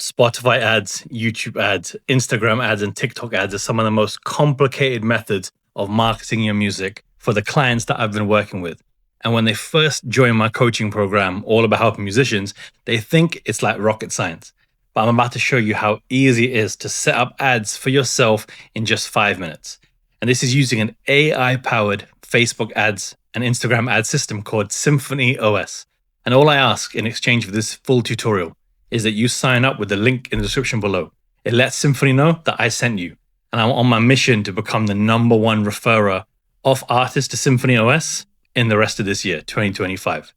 Spotify ads, YouTube ads, Instagram ads, and TikTok ads are some of the most complicated methods of marketing your music for the clients that I've been working with. And when they first join my coaching program, all about helping musicians, they think it's like rocket science. But I'm about to show you how easy it is to set up ads for yourself in just 5 minutes. And this is using an AI-powered Facebook ads and Instagram ad system called HitmakerOS. And all I ask in exchange for this full tutorial is that you sign up with the link in the description below. It lets Symphony know that I sent you. And I'm on my mission to become the #1 referrer of artists to HitmakerOS in the rest of this year, 2025.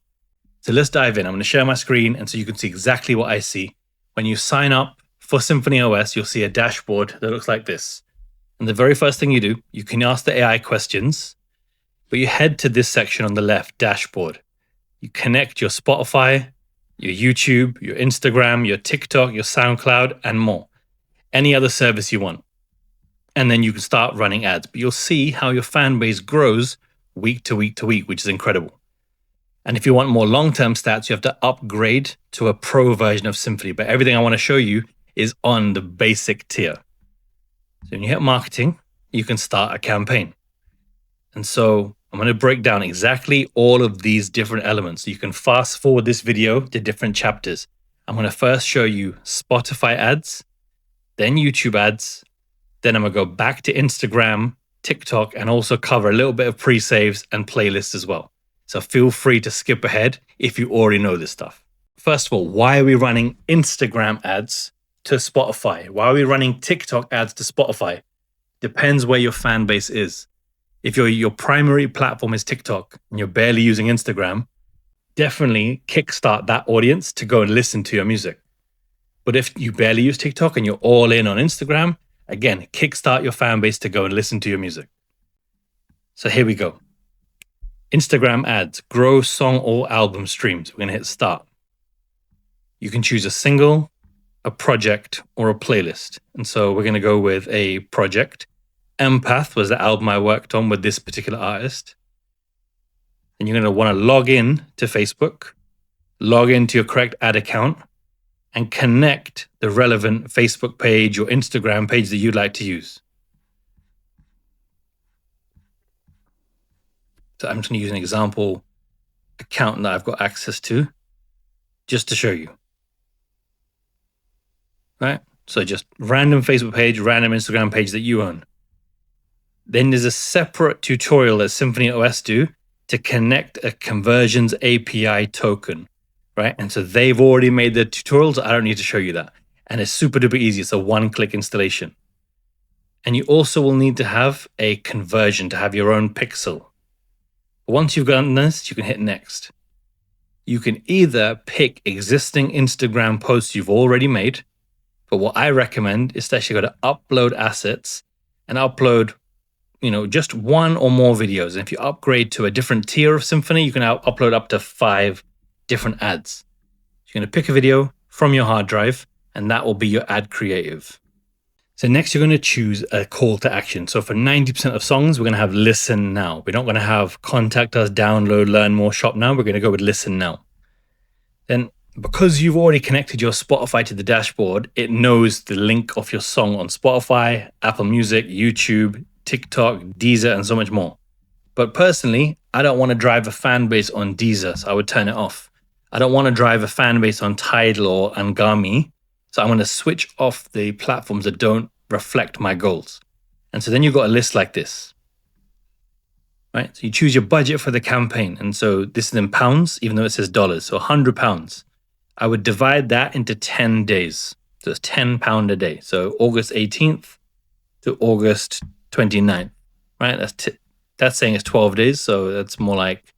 So let's dive in. I'm going to share my screen and so you can see exactly what I see. When you sign up for HitmakerOS, you'll see a dashboard that looks like this. And the very first thing you do, you can ask the AI questions, but you head to this section on the left, dashboard. You connect your Spotify, your YouTube, your Instagram, your TikTok, your SoundCloud, and more. Any other service you want. And then you can start running ads. But you'll see how your fan base grows week to week to week, which is incredible. And if you want more long-term stats, you have to upgrade to a pro version of Symphony. But everything I want to show you is on the basic tier. So when you hit marketing, you can start a campaign. And so I'm going to break down exactly all of these different elements. You can fast forward this video to different chapters. I'm going to first show you Spotify ads, then YouTube ads. Then I'm going to go back to Instagram, TikTok, and also cover a little bit of pre-saves and playlists as well. So feel free to skip ahead if you already know this stuff. First of all, why are we running Instagram ads to Spotify? Why are we running TikTok ads to Spotify? Depends where your fan base is. If your primary platform is TikTok and you're barely using Instagram, definitely kickstart that audience to go and listen to your music. But if you barely use TikTok and you're all in on Instagram, again, kickstart your fan base to go and listen to your music. So here we go. Instagram ads, grow song or album streams. We're going to hit start. You can choose a single, a project, or a playlist. And so we're going to go with a project. Empath was the album I worked on with this particular artist. And you're going to want to log in to Facebook, log into your correct ad account, and connect the relevant Facebook page or Instagram page that you'd like to use. So I'm just going to use an example account that I've got access to just to show you. Right? So just random Facebook page, random Instagram page that you own. Then there's a separate tutorial that HitmakerOS do to connect a conversions API token, right? And so they've already made the tutorials. I don't need to show you that. And it's super duper easy. It's a one-click installation. And you also will need to have a conversion to have your own pixel. Once you've done this, you can hit next. You can either pick existing Instagram posts you've already made, but what I recommend is to actually go to upload assets and upload just one or more videos. And if you upgrade to a different tier of Symphony, you can now upload up to 5 different ads. You're going to pick a video from your hard drive, and that will be your ad creative. So next, you're going to choose a call to action. So for 90% of songs, we're going to have listen now. We're not going to have contact us, download, learn more, shop now. We're going to go with listen now. Then because you've already connected your Spotify to the dashboard, it knows the link of your song on Spotify, Apple Music, YouTube, TikTok, Deezer, and so much more. But personally, I don't want to drive a fan base on Deezer, so I would turn it off. I don't want to drive a fan base on Tidal or Angami, so I'm going to switch off the platforms that don't reflect my goals. And so then you've got a list like this, right? So you choose your budget for the campaign. And so this is in pounds, even though it says dollars, so £100. I would divide that into 10 days. So it's £10 a day. So August 18th to August 29th, right? That's saying it's 12 days. So that's more like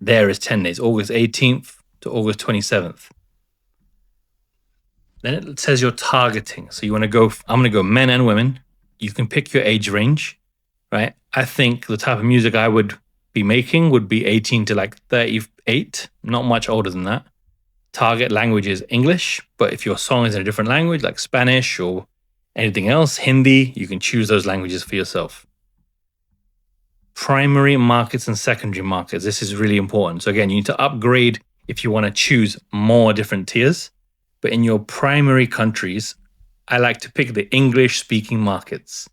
there is 10 days, August 18th to August 27th. Then it says you're targeting. So you want to go, I'm going to go men and women. You can pick your age range, right? I think the type of music I would be making would be 18 to like 38, not much older than that. Target language is English, but if your song is in a different language like Spanish or anything else, Hindi, you can choose those languages for yourself. Primary markets and secondary markets. This is really important. So again, you need to upgrade if you want to choose more different tiers. But in your primary countries, I like to pick the English-speaking markets.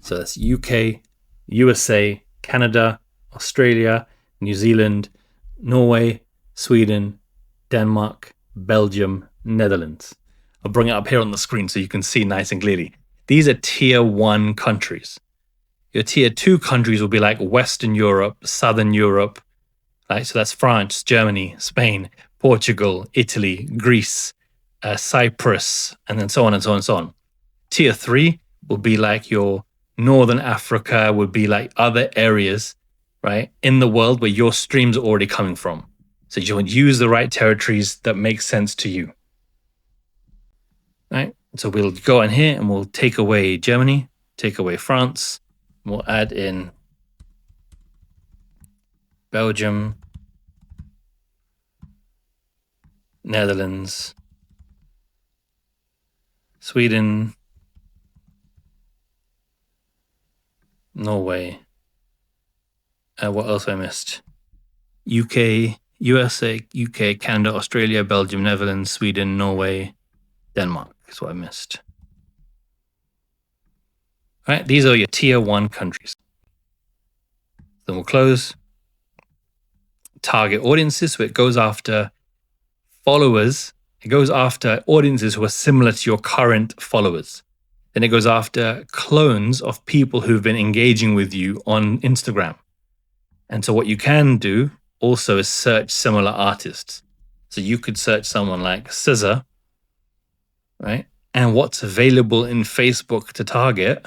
So that's UK, USA, Canada, Australia, New Zealand, Norway, Sweden, Denmark, Belgium, Netherlands. I'll bring it up here on the screen so you can see nice and clearly. These are tier 1 countries. Your tier 2 countries will be like Western Europe, Southern Europe, right? So that's France, Germany, Spain, Portugal, Italy, Greece, Cyprus, and then so on and so on and so on. Tier 3 will be like your Northern Africa, would be like other areas, right, in the world where your streams are already coming from. So you want to use the right territories that make sense to you. Right? So we'll go in here and we'll take away Germany, take away France. We'll add in Belgium, Netherlands, Sweden, Norway. What else I missed? UK, USA, UK, Canada, Australia, Belgium, Netherlands, Sweden, Norway, Denmark is what I missed. All right, these are your tier 1 countries. Then we'll close. Target audiences, so it goes after followers. It goes after audiences who are similar to your current followers. Then it goes after clones of people who've been engaging with you on Instagram. And so what you can do also is search similar artists. So you could search someone like SZA, right? And what's available in Facebook to target,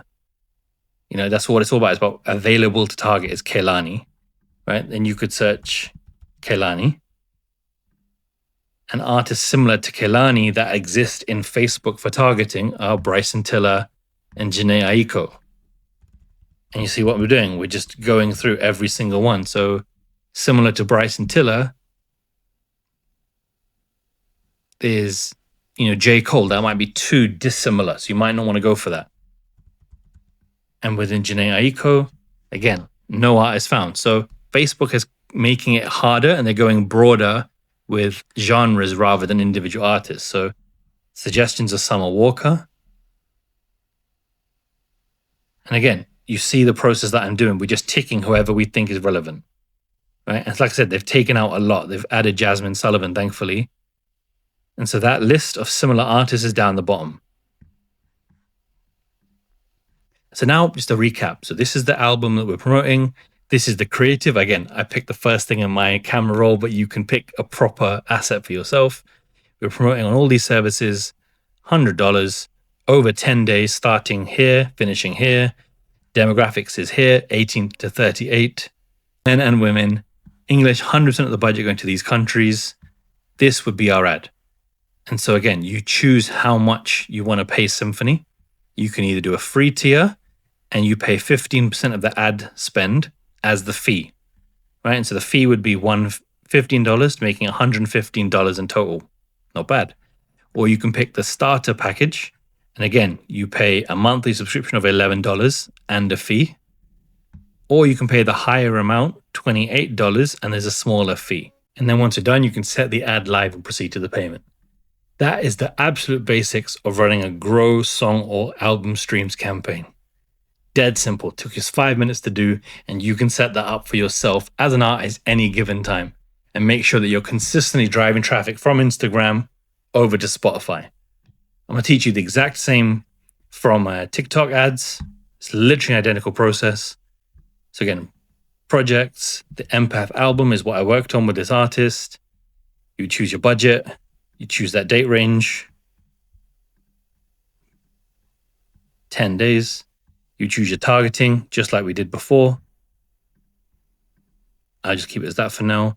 you know, that's what it's all about. It's about available to target is Kehlani, right? Then you could search Kehlani. And artists similar to Kehlani that exist in Facebook for targeting are Bryson Tiller and Jhené Aiko. And you see what we're doing? We're just going through every single one. So similar to Bryson Tiller, there's, you know, J. Cole. That might be too dissimilar. So you might not want to go for that. And within Jhené Aiko, again, no artist found. So Facebook is making it harder and they're going broader with genres rather than individual artists. So suggestions are Summer Walker. And again, you see the process that I'm doing. We're just ticking whoever we think is relevant, right? And like I said, they've taken out a lot. They've added Jasmine Sullivan, thankfully. And so that list of similar artists is down the bottom. So now just a recap. So this is the album that we're promoting. This is the creative. Again, I picked the first thing in my camera roll, but you can pick a proper asset for yourself. We're promoting on all these services, $100 over 10 days, starting here, finishing here. Demographics is here, 18 to 38. Men and women. English, 100% of the budget going to these countries. This would be our ad. And so again, you choose how much you want to pay Symphony. You can either do a free tier and you pay 15% of the ad spend as the fee, right? And so the fee would be $15, making $115 in total. Not bad. Or you can pick the starter package. And again, you pay a monthly subscription of $11 and a fee. Or you can pay the higher amount, $28, and there's a smaller fee. And then once you're done, you can set the ad live and proceed to the payment. That is the absolute basics of running a grow song or album streams campaign. Dead simple. Took us 5 minutes to do, and you can set that up for yourself as an artist any given time. And make sure that you're consistently driving traffic from Instagram over to Spotify. I'm going to teach you the exact same from TikTok ads. It's literally an identical process. So again, projects, the Empath album is what I worked on with this artist. You choose your budget. You choose that date range. 10 days. You choose your targeting, just like we did before. I'll just keep it as that for now.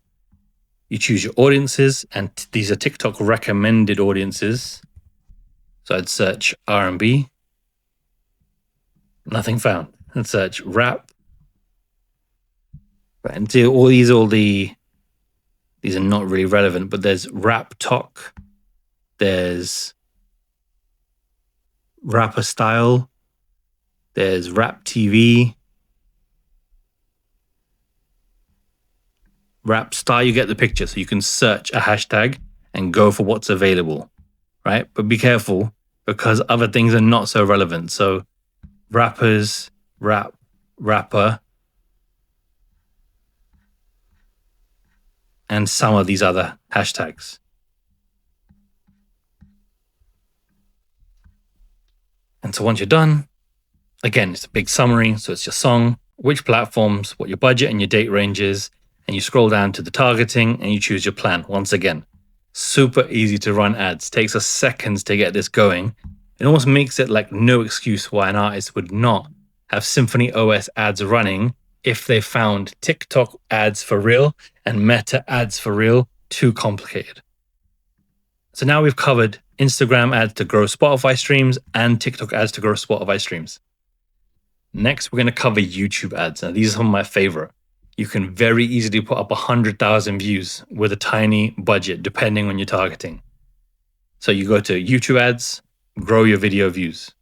You choose your audiences, and these are TikTok recommended audiences. So I'd search R&B. Nothing found. I'd search rap. Right, and do all these are not really relevant, but there's rap talk. There's rapper style. There's rap TV. Rap style, you get the picture. So you can search a hashtag and go for what's available. right? But be careful because other things are not so relevant. So rappers, rapper, and some of these other hashtags. And so once you're done, again, it's a big summary. So it's your song, which platforms, what your budget and your date range is, and you scroll down to the targeting and you choose your plan. Once again, super easy to run ads. Takes us seconds to get this going. It almost makes it like no excuse why an artist would not have SymphonyOS ads running if they found TikTok ads for real and Meta ads for real too complicated. So now we've covered Instagram ads to grow Spotify streams and TikTok ads to grow Spotify streams. Next, we're going to cover YouTube ads. Now, these are some of my favorite. You can very easily put up 100,000 views with a tiny budget, depending on your targeting. So you go to YouTube ads, grow your video views.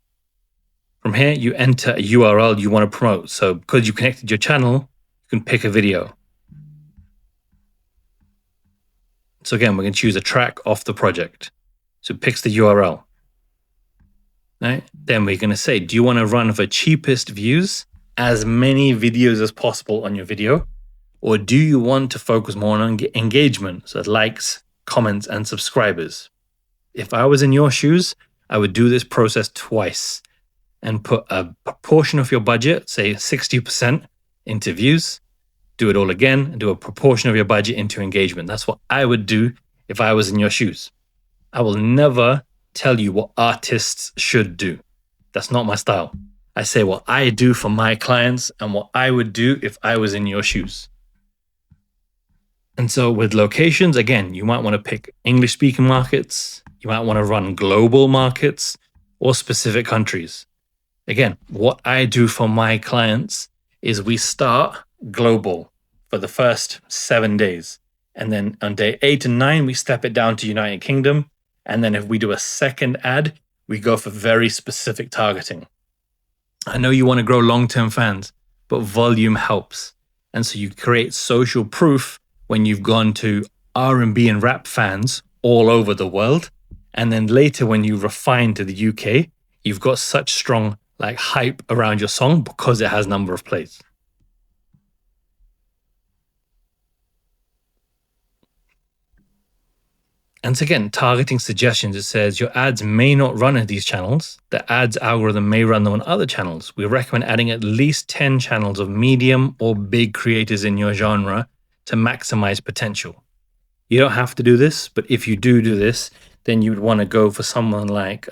From here, you enter a URL you want to promote. So because you connected your channel, you can pick a video. So again, we're going to choose a track off the project. So it picks the URL. Right? Then we're going to say, do you want to run for cheapest views, as many videos as possible on your video? Or do you want to focus more on engagement, so likes, comments, and subscribers? If I was in your shoes, I would do this process twice and put a proportion of your budget, say 60% into views, do it all again, and do a proportion of your budget into engagement. That's what I would do if I was in your shoes. I will never tell you what artists should do. That's not my style. I say what I do for my clients and what I would do if I was in your shoes. And so with locations, again, you might want to pick English-speaking markets. You might want to run global markets or specific countries. Again, what I do for my clients is we start global for the first 7 days. And then on day 8 and 9, we step it down to United Kingdom. And then if we do a second ad, we go for very specific targeting. I know you want to grow long-term fans, but volume helps. And so you create social proof when you've gone to R&B and rap fans all over the world. And then later when you refine to the UK, you've got such strong hype around your song because it has number of plays. And so again, targeting suggestions, it says your ads may not run in these channels. The ads algorithm may run them on other channels. We recommend adding at least 10 channels of medium or big creators in your genre to maximize potential. You don't have to do this, but if you do this, then you would want to go for someone like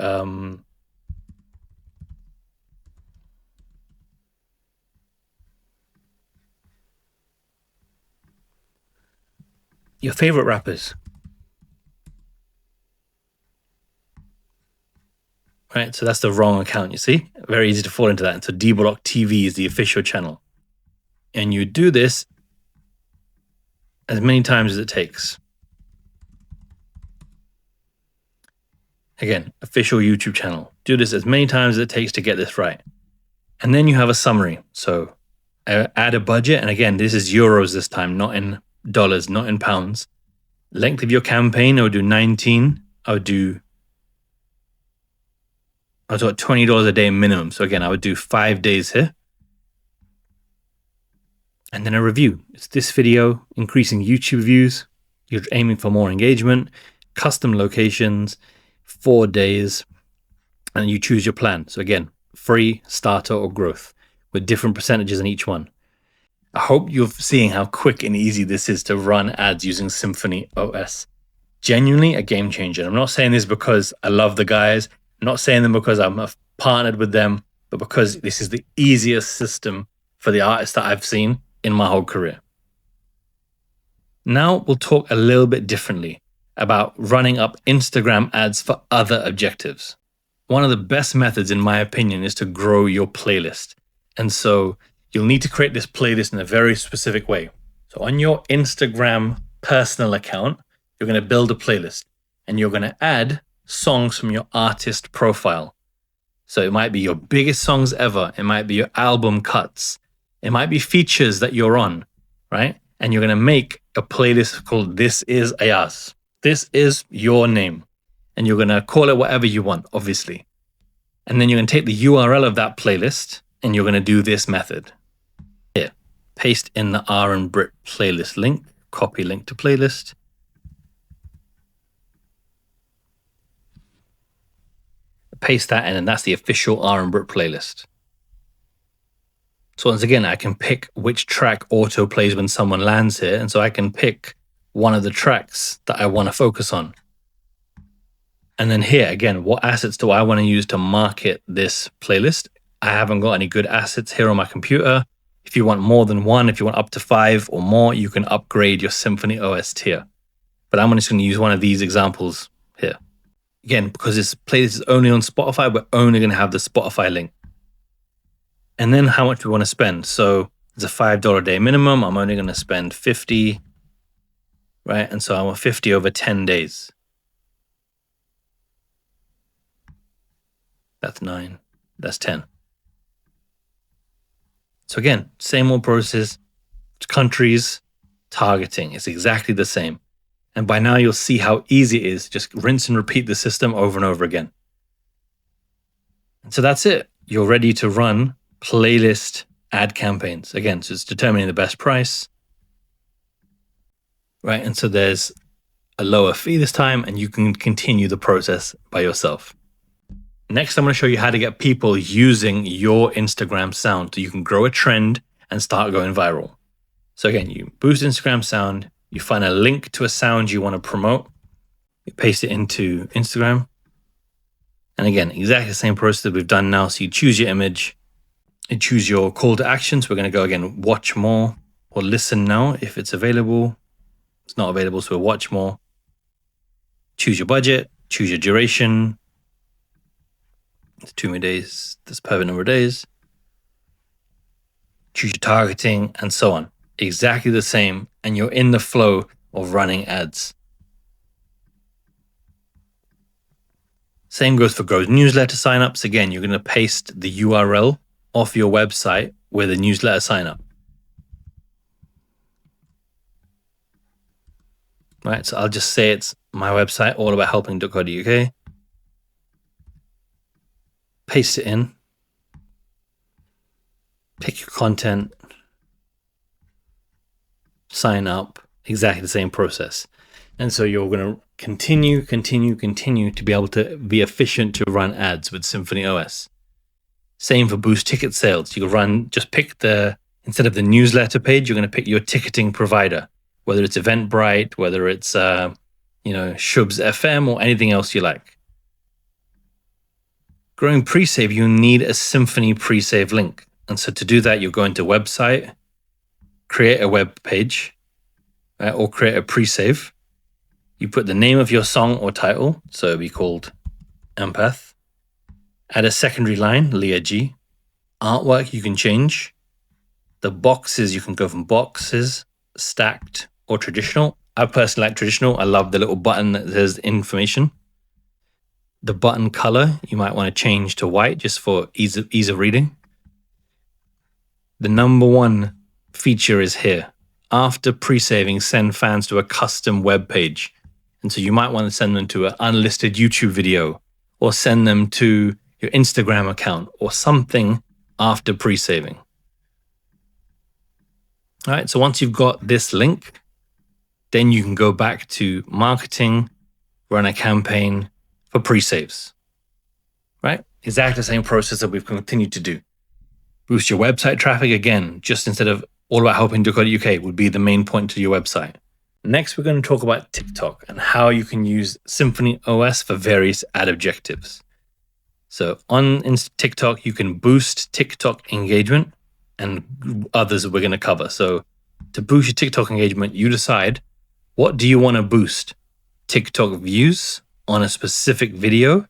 your favorite rappers. Right, so that's the wrong account, you see? Very easy to fall into that. And so D-Block TV is the official channel. And you do this as many times as it takes. Again, official YouTube channel. Do this as many times as it takes to get this right. And then you have a summary. So add a budget. And again, this is euros this time, not in dollars, not in pounds. Length of your campaign, I would do 19. I would do $20 a day minimum. So again, I would do 5 days here. And then a review. It's this video, increasing YouTube views. You're aiming for more engagement, custom locations, 4 days, and you choose your plan. So again, free, starter, or growth with different percentages in each one. I hope you're seeing how quick and easy this is to run ads using SymphonyOS. Genuinely a game changer. I'm not saying this because I love the guys. I'm not saying them because I'm partnered with them, but because this is the easiest system for the artists that I've seen in my whole career. Now we'll talk a little bit differently about running up Instagram ads for other objectives. One of the best methods, in my opinion, is to grow your playlist. And so you'll need to create this playlist in a very specific way. So on your Instagram personal account, you're going to build a playlist and you're going to add songs from your artist profile. So it might be your biggest songs ever. It might be your album cuts. It might be features that you're on, right? And you're going to make a playlist called This Is Ayaz. This is your name. and you're going to call it whatever you want, obviously. And then you're going to take the URL of that playlist and you're going to do this method. Here, paste in the R and Brit playlist link, copy link to playlist. Paste that in, and that's the official R and Brit playlist. So once again, I can pick which track auto plays when someone lands here. And so I can pick one of the tracks that I want to focus on. And then here, again, what assets do I want to use to market this playlist? I haven't got any good assets here on my computer. If you want more than one, if you want up to 5 or more, you can upgrade your SymphonyOS tier. But I'm just going to use one of these examples here. Again, because this playlist is only on Spotify, we're only going to have the Spotify link. And then how much we want to spend. So it's a $5 a day minimum. I'm only going to spend 50, right? And so I want 50 over 10 days. That's 9. That's 10. So again, same old process, countries, targeting. It's exactly the same. And by now you'll see how easy it is. Just rinse and repeat the system over and over again. And so that's it. You're ready to run playlist ad campaigns. Again, so it's determining the best price, right? And so there's a lower fee this time, and you can continue the process by yourself. Next, I'm going to show you how to get people using your Instagram sound so you can grow a trend and start going viral. So again, you boost Instagram sound, you find a link to a sound you want to promote, you paste it into Instagram. And again, exactly the same process that we've done now. So you choose your image, you choose your call to actions. We're going to go again, watch more or listen now if it's available. It's not available, so we'll watch more. Choose your budget, choose your duration. It's 2 days, that's perfect number of days. Choose your targeting and so on. Exactly the same, and you're in the flow of running ads. Same goes for growth newsletter signups. Again, you're going to paste the URL off your website with a newsletter signup. Right, so I'll just say it's my website, allabouthelping.co.uk. Paste it in. Pick your content. Sign up. Exactly the same process. And so you're going to continue to be able to be efficient to run ads with SymphonyOS. Same for boost ticket sales. You can just pick instead of the newsletter page, you're going to pick your ticketing provider, whether it's Eventbrite, whether it's, Shubs FM or anything else you like. Growing pre-save, you need a Symphony pre-save link. And so to do that, you'll go into website, create a web page, right, or create a pre-save. You put the name of your song or title, so it'll be called Empath. Add a secondary line, Leah G. Artwork you can change. The boxes, you can go from boxes, stacked, or traditional. I personally like traditional. I love the little button that says information. The button color, you might want to change to white just for ease of reading. The number one feature is here. After pre-saving, send fans to a custom web page. And so you might want to send them to an unlisted YouTube video or send them to your Instagram account or something after pre-saving. All right, so once you've got this link, then you can go back to marketing, run a campaign for pre-saves, right? Exactly the same process that we've continued to do. Boost your website traffic again, just instead of allabouthelping.co.uk would be the main point to your website. Next, we're going to talk about TikTok and how you can use SymphonyOS for various ad objectives. So on TikTok, you can boost TikTok engagement and others we're going to cover. So to boost your TikTok engagement, you decide, what do you want to boost? TikTok views on a specific video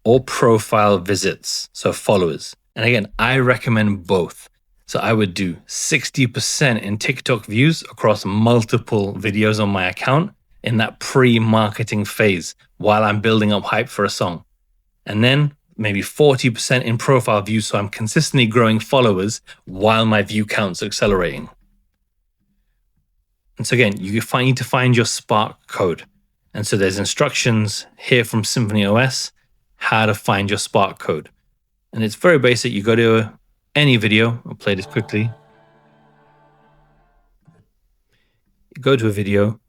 or profile visits, so followers. And again, I recommend both. So I would do 60% in TikTok views across multiple videos on my account in that pre-marketing phase while I'm building up hype for a song. And then maybe 40% in profile views, so I'm consistently growing followers while my view count's accelerating. And so again, you need to find your Spark code. And so there's instructions here from SymphonyOS, how to find your Spark code. And it's very basic. You go to any video. I'll play this quickly. You go to a video,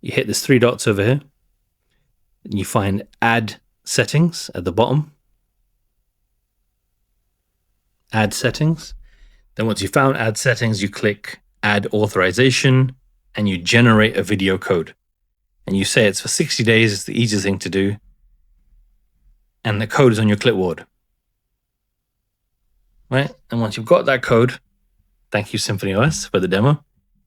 you hit this 3 dots over here, and you find Add Settings at the bottom. Add Settings. Then once you found Add Settings, you click Add Authorization, and you generate a video code. And you say it's for 60 days. It's the easiest thing to do. And the code is on your clipboard. Right? And once you've got that code, thank you SymphonyOS for the demo,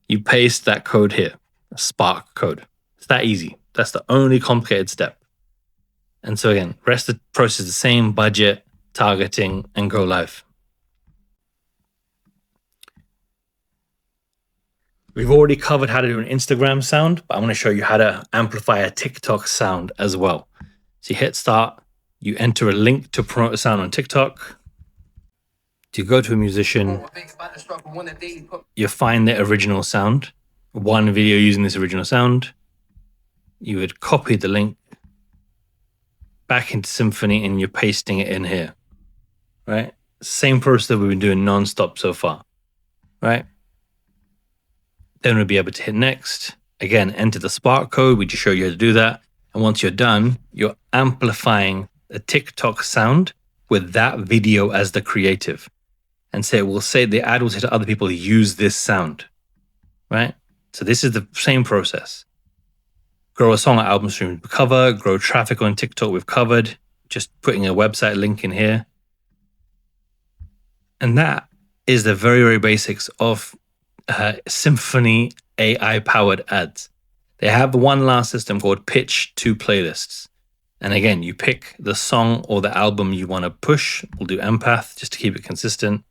you paste that code here, a Spark code. It's that easy. That's the only complicated step. And so again, rest of the process is the same: budget, targeting, and go live. We've already covered how to do an Instagram sound, but I want to show you how to amplify a TikTok sound as well. So you hit start, you enter a link to promote a sound on TikTok. You go to a musician, you find the original sound, one video using this original sound. You would copy the link back into Symphony and you're pasting it in here, right? Same process that we've been doing non-stop so far, right? Then we'll be able to hit next. Again, enter the Spark code. We just show you how to do that. And once you're done, you're amplifying the TikTok sound with that video as the creative. And so it will say, the ad will say to other people, use this sound, right? So this is the same process. Grow a song or album stream, we cover. Grow traffic on TikTok, we've covered. Just putting a website link in here. And that is the very, very basics of Symphony AI-powered ads. They have one last system called Pitch to Playlists. And again, you pick the song or the album you want to push. We'll do Empath just to keep it consistent.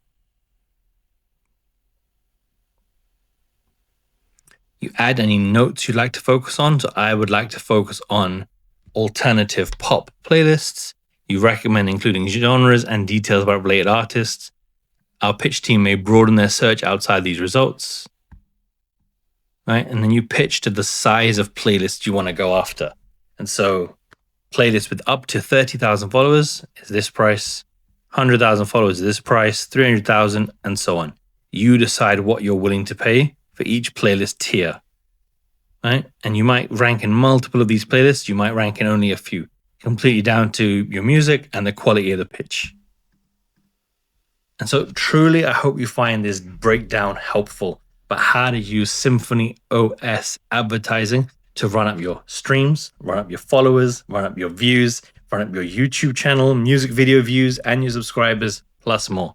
You add any notes you'd like to focus on. So I would like to focus on alternative pop playlists. You recommend including genres and details about related artists. Our pitch team may broaden their search outside these results. Right? And then you pitch to the size of playlists you want to go after. And so playlists with up to 30,000 followers is this price, 100,000 followers is this price, 300,000, and so on. You decide what you're willing to pay for each playlist tier, right? And you might rank in multiple of these playlists. You might rank in only a few, completely down to your music and the quality of the pitch. And so truly, I hope you find this breakdown helpful about how to use SymphonyOS advertising to run up your streams, run up your followers, run up your views, run up your YouTube channel, music video views, and your subscribers, plus more.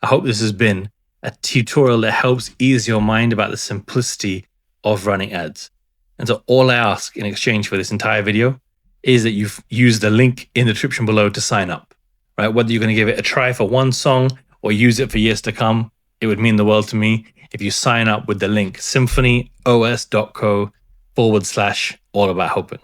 I hope this has been a tutorial that helps ease your mind about the simplicity of running ads. And so all I ask in exchange for this entire video is that you've used the link in the description below to sign up, right? Whether you're going to give it a try for one song or use it for years to come, it would mean the world to me if you sign up with the link symphonyos.co/all about helping.